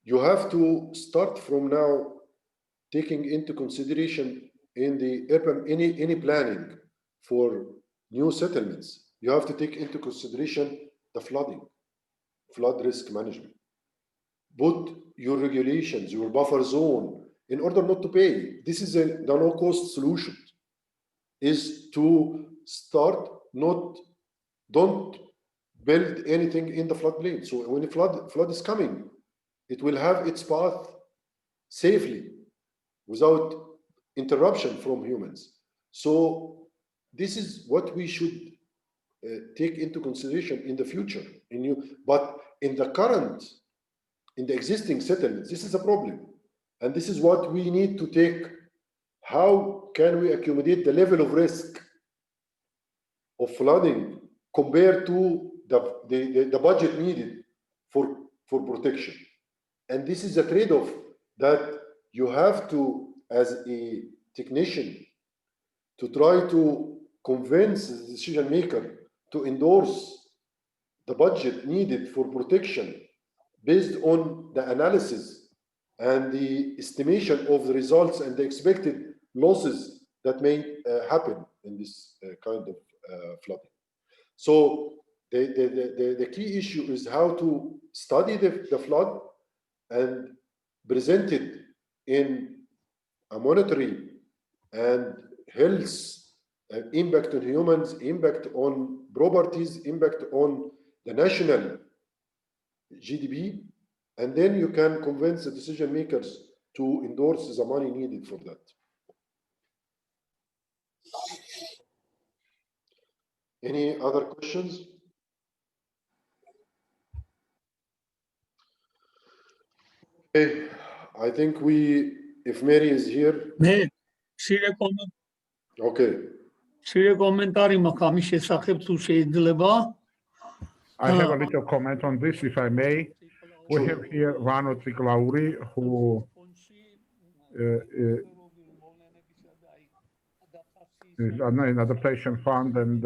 you have to start from now taking into consideration in the urban any planning for new settlements. You have to take into consideration the flooding, flood risk management. Put your regulations, your buffer zone, in order not to pay. This is the no-cost solution, is to start not, don't build anything in the floodplain. So when the flood is coming, it will have its path safely without interruption from humans. So this is what we should take into consideration in the future. But in the current, in the existing settlements, this is a problem. And this is what we need to take. How can we accommodate the level of risk of flooding compared to the budget needed for protection? And this is a trade-off that you have to, as a technician, to try to convince the decision maker to endorse the budget needed for protection based on the analysis and the estimation of the results and the expected losses that may happen in this kind of flooding. So the key issue is how to study the flood and present it in a monetary and health impact on humans, impact on properties, impact on the national GDP, and then you can convince the decision makers to endorse the money needed for that. Any other questions? Okay, I think if Mary is here. Okay. I have a little comment on this, if I may. We have here Vano Triglauri, who is an Adaptation Fund and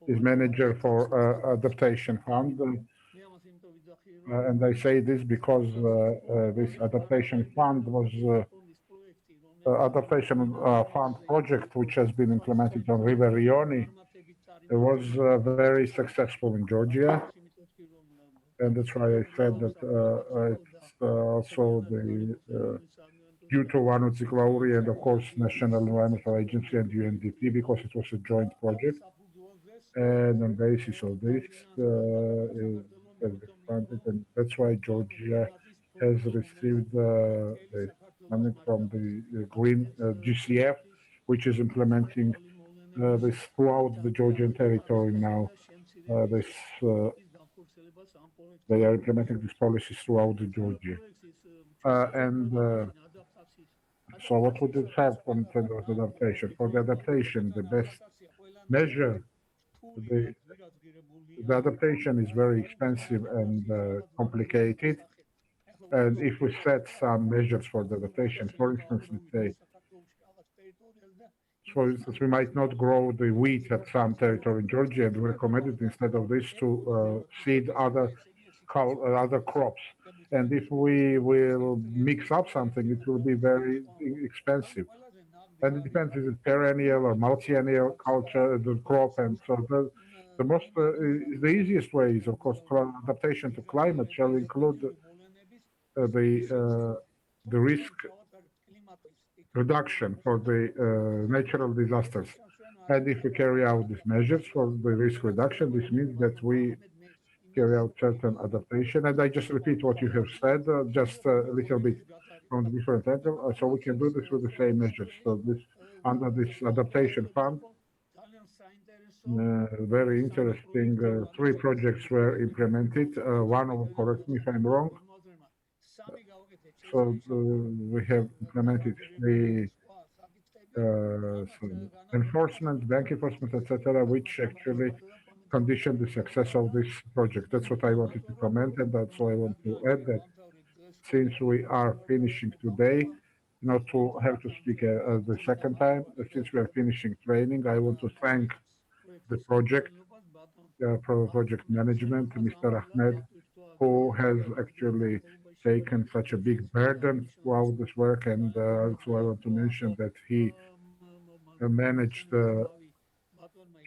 is manager for Adaptation Fund. And I say this because this Adaptation Fund was Adaptation Fund project, which has been implemented on River Rioni. It was very successful in Georgia. And that's why I said that it's also due to Vano Triglauri and of course National Environmental Agency and UNDP, because it was a joint project. And on basis of this, has been funded, and that's why Georgia has received the money from the Green GCF, which is implementing this throughout the Georgian territory now. They are implementing these policies throughout Georgia. So what would it have in terms of adaptation? For the adaptation, the best measure, the adaptation is very expensive and complicated. And if we set some measures for the adaptation, for instance, let's say, for instance, we might not grow the wheat at some territory in Georgia, and we recommend it instead of this to seed other crops. And if we will mix up something, it will be very expensive. And it depends, is it perennial or multi-annual culture, the crop, and so the easiest way is, of course, adaptation to climate shall include the risk reduction for the natural disasters. And if we carry out these measures for the risk reduction, this means that we carry out certain adaptation. And I just repeat what you have said, just a little bit from a different angle. So we can do this with the same measures. So this under this adaptation fund, very interesting. 3 projects were implemented. One of them, correct me if I'm wrong. So we have implemented 3 enforcement, bank enforcement, etc., which actually condition the success of this project. That's what I wanted to comment, and that's why I want to add that since we are finishing today, not to have to speak the second time, since we are finishing training, I want to thank the project management, Mr. Ahmed, who has actually taken such a big burden throughout this work. And also I want to mention that he managed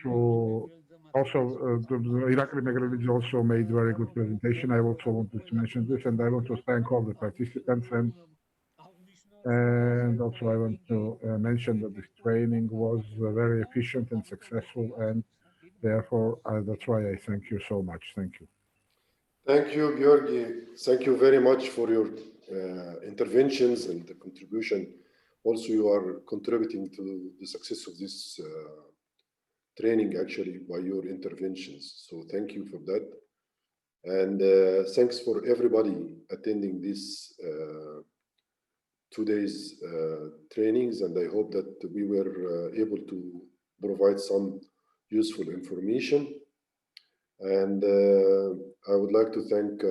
to also, the Iraqi Maghrebis also made very good presentation. I also wanted to mention this, and I want to thank all the participants. And also I want to mention that this training was very efficient and successful, and therefore that's why I thank you so much. Thank you. Thank you, Georgi. Thank you very much for your interventions and the contribution. Also, you are contributing to the success of this training actually by your interventions. So thank you for that. And thanks for everybody attending this 2 days trainings. And I hope that we were able to provide some useful information. And I would like to thank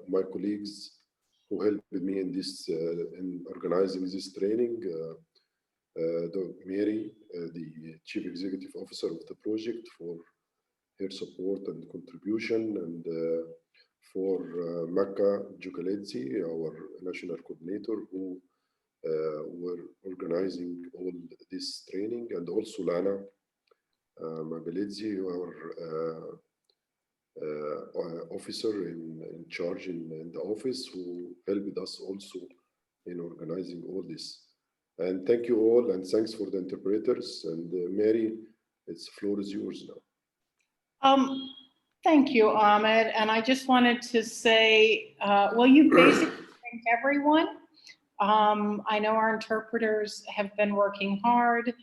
my colleagues who helped me in this, in organizing this training. Mary, the Chief Executive Officer of the project, for her support and contribution, and for Makka Jukaledzi, our national coordinator, who were organizing all this training, and also Lana Magalidzi, our officer in charge in the office, who helped us also in organizing all this. And thank you all, and thanks for the interpreters. And Mary, the floor is yours now. Thank you, Ahmed. And I just wanted to say, well, you basically thanked everyone. I know our interpreters have been working hard.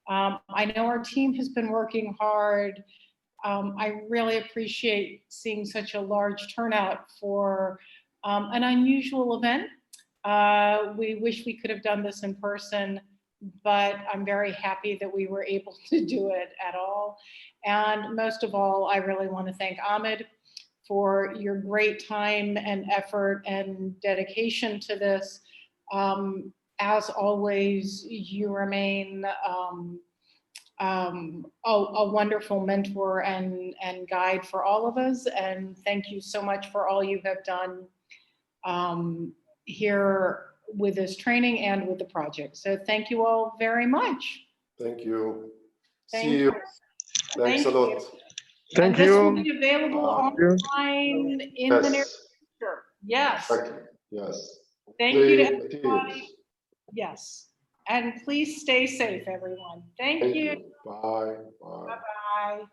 I know our team has been working hard. I really appreciate seeing such a large turnout for an unusual event. We wish we could have done this in person, but I'm very happy that we were able to do it at all. And most of all, I really want to thank Ahmed for your great time and effort and dedication to this. As always, you remain a wonderful mentor and guide for all of us. And thank you so much for all you have done here with this training and with the project. So thank you all very much. Thank you. Thank See you. Thanks a lot. Thank you. you. This will be available online in the near future. Yes. Exactly. Yes. Thank you to everybody. Yes. And please stay safe, everyone. Thank you. Bye. Bye. Bye-bye.